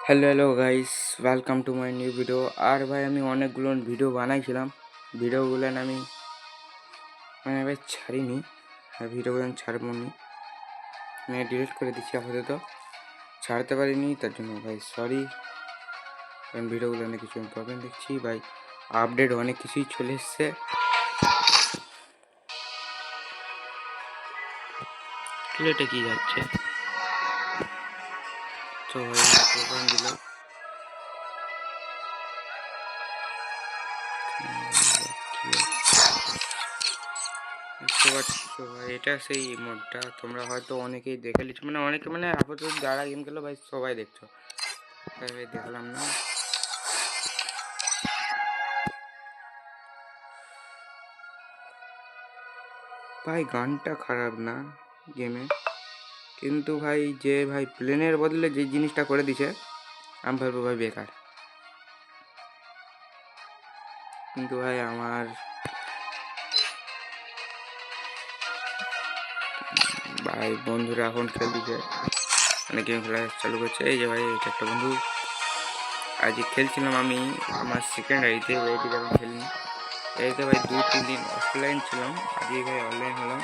Hello guys, welcome to my new video. আর ভাই আমি অনেকগুলো ভিডিও বানাইছিলাম, ভিডিওগুলো আমি ভাই ছাড়িনি। আর ভিডিওগুলো আমি ছাড়বো নি, আমি ডিলিট করে দিচ্ছি। আপাতত ছাড়তে পারিনি, তার জন্য ভাই সরি। কারণ ভিডিওগুলো অনেক কিছু প্রবলেম দেখছি ভাই, আপডেট অনেক কিছুই চলে এসছে। এটা কি যাচ্ছে তো ভাই দিল বুঝতে পারছো ভাই, এটা সেই মোডটা তোমরা হয়তো অনেকেই দেখে নিচ্ছ, অনেকে আপাতত যারা গেম খেলো ভাই সবাই দেখছো, তাই ভাই দেখালাম না। ভাই গানটা খারাপ না গেমে, কিন্তু ভাই যে ভাই প্লেনের বদলে যে জিনিসটা করে দিছে আমি ভাববো ভাই বেকার। কিন্তু ভাই আমার ভাই বন্ধুরা এখন খেলতেছে, গেম খেলা চালু করছে। এই যে ভাই এটা একটা বন্ধু, আজ খেলছিলাম আমি আমার সেকেন্ড আইতে, ওইটি যখন খেলিনি এইতে ভাই 2-3 দিন অফলাইন ছিলাম, আজকে ভাই অনলাইন হলাম।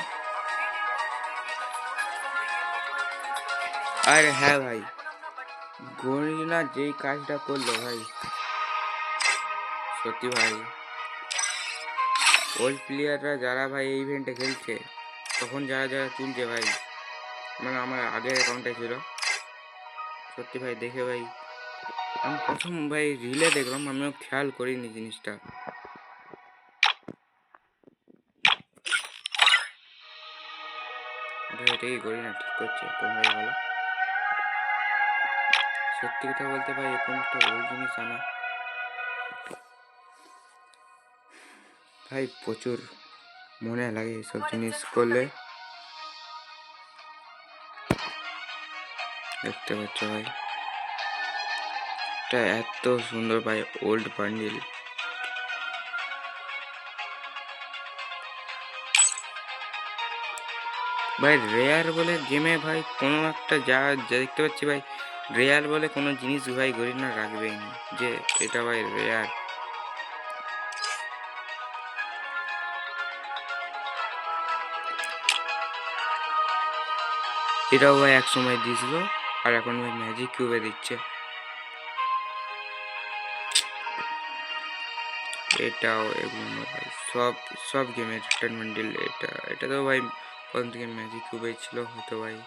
আর হ্যাঁ ভাই, গরিনা যেই কাজটা করলো ভাই, সত্যি ভাই ওল্ড প্লেয়াররা যারা ভাই এই ইভেন্টে খেলছে, তখন যারা যারা তুলছে ভাই, আমার আগের অ্যাকাউন্টে ছিল, সত্যি ভাই দেখে ভাই আমি প্রথম ভাই রিলে দেখলাম, আমিও খেয়াল করিনি জিনিসটা। ভাই এটাই করি না, ঠিক করছে তোমরাই বলো। সত্যি কথা বলতে ভাই এরকম একটা ওল্ড জিনিস আনা ভাই প্রচুর মনে লাগে এসব জিনিস করলে। দেখতে পাচ্ছ ভাই এটা এত সুন্দর ভাই ওল্ড বান্ডিল। ভাই রেয়ার বলে গেমে ভাই কোনো একটা যা দেখতে পাচ্ছি ভাই, রেয়ার বলে কোনো জিনিস ভাই গরিনা রাখবেই না যে এটা ভাই রেয়ার। এটাও ভাই এক সময় দিয়েছিল, আর এখন ভাই ম্যাজিক কিউবে দিচ্ছে। এটাও এগুলো ভাই সব সব গেমের রিটার্ন বান্ডিল। এটা তো ভাই প্রথম থেকে ম্যাজিক কিউবে ছিল হয়তো ভাই।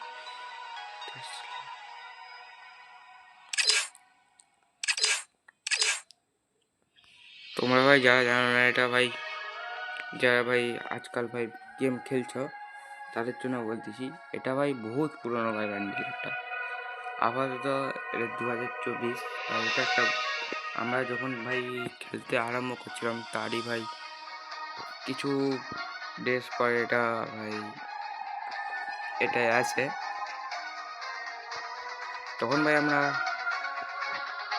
তোমরা ভাই যারা জানো না এটা ভাই, যারা ভাই আজকাল ভাই গেম খেলছো তাদের জন্য বলতেছি, এটা ভাই বহুত পুরনো ভাই বান্ডিলটা। আপাতত এটা 2024, আর এটা একটা আমরা যখন ভাই খেলতে আরম্ভ করছিলাম তারই ভাই কিছু ডেজ পরে এটা ভাই এটাই আছে। তখন ভাই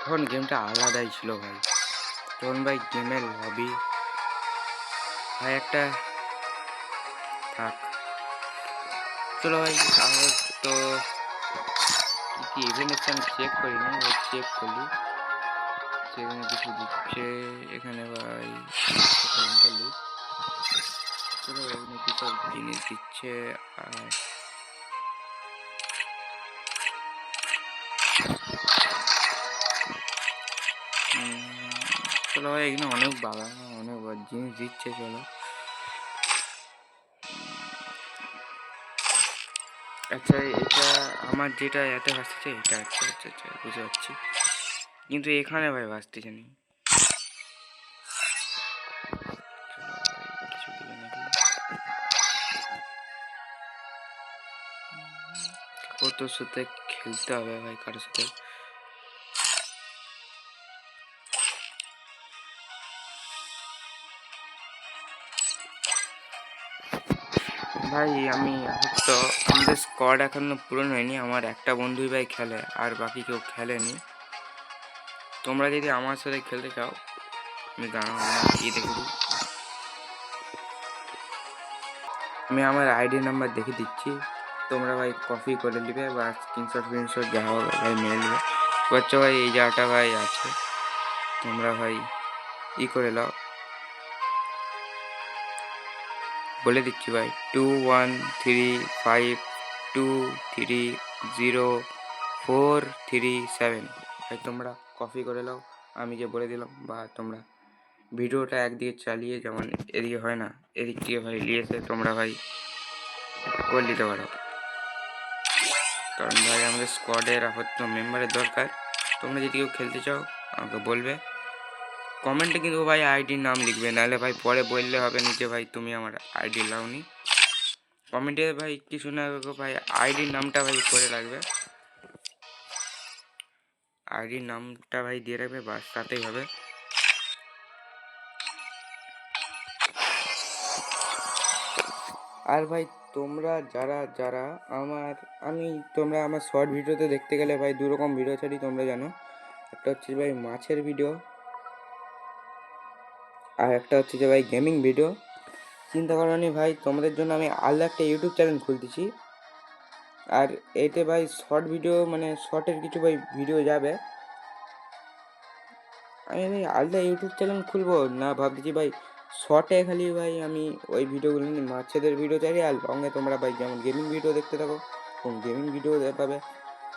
তখন গেমটা আলাদাই ছিল ভাই, তখন ভাই গেমের লবি ভাই একটা থাক। চলো ভাই আমার তো কি ইভেন্ট এসে আমি চেক করিনি ভাই, চেক করলি সেখানে কিছু দিচ্ছে এখানে ভাই। চলো এখানে কি সব জিনিস দিচ্ছে। আর চলো ভাই এখানে অনেক বাগান অনেক জিনিস দিচ্ছে। চলো আচ্ছা, এটা আমার যেটা এত ভাসতেছে এটা, আচ্ছা আচ্ছা আচ্ছা বুঝতে পারছি, কিন্তু এখানে ভাই ভাসতেছে নি। কিছু দিলে নাকি কত সাথে খেলতে হবে ভাই, কারোর সাথে ভাই। আমি তো আমাদের স্কোয়াড এখনো পূরণ হয়নি, আমার একটা বন্ধুই ভাই খেলে আর বাকি কেউ খেলেনি। তোমরা যদি আমার সাথে খেলতে চাও আমি দাঁড়াও কি দেখে দিই, আমি আমার আইডি নাম্বার দেখে দিচ্ছি, তোমরা ভাই কপি করে নেবে বা স্ক্রিনশট যা হবে ভাই মেরে নেবে। বাচ্চা ভাই এই জায়গাটা ভাই আছে, তোমরা ভাই ই করে নাও, বলে দিচ্ছি ভাই 2135230437 ভাই তোমরা কপি করে নাও আমি যে বলে দিলাম, বা তোমরা ভিডিওটা একদিকে চালিয়ে যেমন এদিকে হয় না, এদিক থেকে ভাই নিয়ে এসে তোমরা ভাই করে দিতে পারো। কারণ ভাই আমাদের স্কোয়াডের আপাতত মেম্বারের দরকার। তোমরা যদি কেউ খেলতে চাও আমাকে বলবে, কমেন্টে কিন্তু ভাই আইডির নাম লিখবে, নাহলে ভাই পরে বললে হবে না যে ভাই তুমি আমার আইডি লাওনি। কমেন্টে ভাই কিছু না ভাই আইডির নামটা ভাই করে রাখবে, আইডির নামটা ভাই দিয়ে রাখবে, বাস তাতেই হবে। আর ভাই তোমরা যারা যারা তোমরা আমার শর্ট ভিডিওতে দেখতে গেলে ভাই দু রকম ভিডিও ছাড়ি, তোমরা জানো। একটা হচ্ছে ভাই মাছের ভিডিও, আর একটা হচ্ছে যে ভাই গেমিং ভিডিও। চিন্তা করো নি ভাই, তোমাদের জন্য আমি আলাদা একটা ইউটিউব চ্যানেল খুলতেছি। আর এতে ভাই শর্ট ভিডিও মানে শর্টের কিছু ভাই ভিডিও যাবে। আমি ভাই আলাদা ইউটিউব চ্যানেল খুলবো না ভাবতেছি ভাই, শর্টে খালি ভাই আমি ওই ভিডিওগুলো নিয়ে মাছেদের ভিডিও চাই, আর লংয়ে তোমরা ভাই যেমন গেমিং ভিডিও দেখতে থাকো গেমিং ভিডিও পাবে।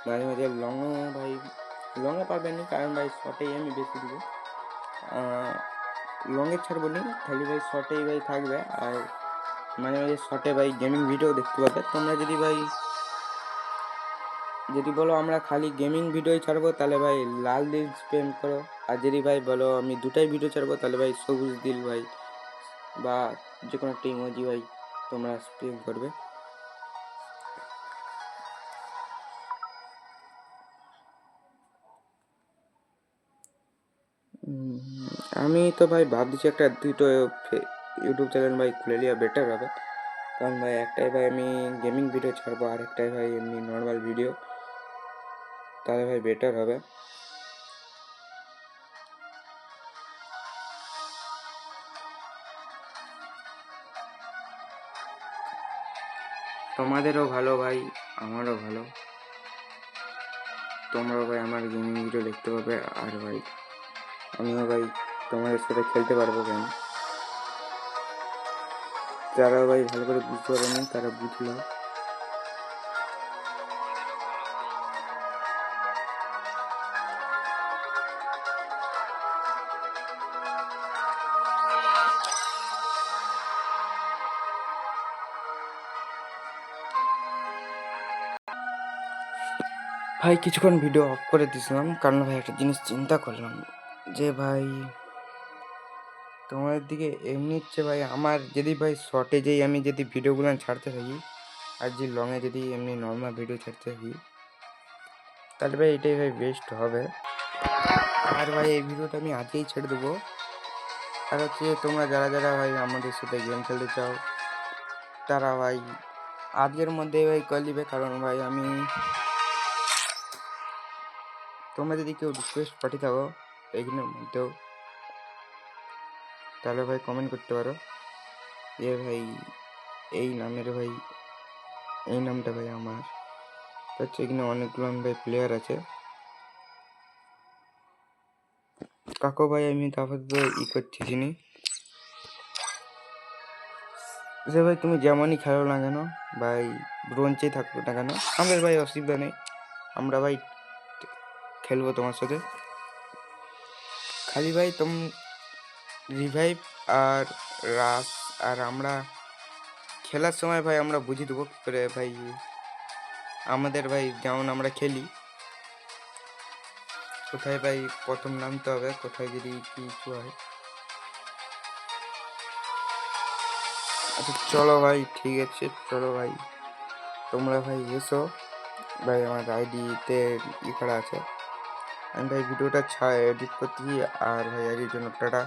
মাঝে মাঝে লংও ভাই লংয়ে পারবেন না, কারণ ভাই শর্টেই আমি বেশি দিব, লংয়ে ছাড়বো নি, খালি ভাই শর্টেই ভাই থাকবে। আর মাঝে মাঝে শর্টে ভাই গেমিং ভিডিও দেখতে পাবে তোমরা। যদি বলো আমরা খালি গেমিং ভিডিওই ছাড়বো তাহলে ভাই লাল দিল স্প্যাম করো, আর যদি ভাই বলো আমি দুটাই ভিডিও ছাড়বো তাহলে ভাই সবুজ দিল ভাই বা যে কোনো একটা ইমোজি ভাই তোমরা স্প্যাম করবে। আমি তো ভাই ভাবছি একটা দুটো ইউটিউব চ্যানেল ভাই খুলে নিয়ে বেটার হবে, কারণ ভাই একটাই ভাই আমি গেমিং ভিডিও ছাড়বো, আর একটাই ভাই এমনি নর্মাল ভিডিও, তাহলে ভাই বেটার হবে। তোমাদেরও ভালো ভাই, আমারও ভালো, তোমরাও ভাই আমার গেমিং ভিডিও দেখতে পাবে, আর ভাই আমিও ভাই তোমাদের সাথে খেলতে পারবো কেন। যারা ভাই ভালো করে বুঝতে পারেনি তারা বুঝলো। ভাই কিছুক্ষণ ভিডিও অফ করে দিয়েছিলাম, কারণ ভাই একটা জিনিস চিন্তা করলাম যে ভাই তোমাদের দিকে এমনি হচ্ছে ভাই আমার যদি ভাই শর্টে যেই আমি যদি ভিডিওগুলো ছাড়তে থাকি, আর যে লংয়ে যদি এমনি নর্মাল ভিডিও ছাড়তে থাকি, তাহলে ভাই এটাই ভাই বেস্ট হবে। আর ভাই এই ভিডিওটা আমি আজকেই ছেড়ে দেবো। আর হচ্ছে তোমরা যারা যারা ভাই আমাদের সাথে গেম খেলতে চাও তারা ভাই আজকের মধ্যে ভাই করে দিবে, কারণ ভাই আমি তোমরা যদি কেউ রিকোয়েস্ট পাঠিয়ে থাকো এইখানের মধ্যেও, তাহলে ভাই কমেন্ট করতে পারো যে ভাই এই নামের ভাই এই নামটা ভাই আমার হচ্ছে, এখানে অনেকগুলো ভাই প্লেয়ার আছে। কাকু ভাই আমি আপাতত করতেছি নি, যে ভাই তুমি যেমনই খেলো না কেন ভাই, ব্রোঞ্চেই থাকবে না কেন, আমাদের ভাই অসুবিধা নেই, আমরা ভাই খেলবো তোমার সাথে। খালি ভাই রিভাইভ আর রাস, আর আমরা খেলার সময় ভাই আমরা বুঝিয়ে দেবো কী করে ভাই আমাদের ভাই যেমন আমরা খেলি কোথায় ভাই প্রথম নামতে হবে, কোথায় যদি কিছু হয়। আচ্ছা চলো ভাই, ঠিক আছে চলো ভাই, তোমরা ভাই এসো ভাই, আমার আইডিতে করা আছে, আমি ভাই ভিডিওটা এডিট করতেছি। আর ভাই আজকের জন্য টাটা।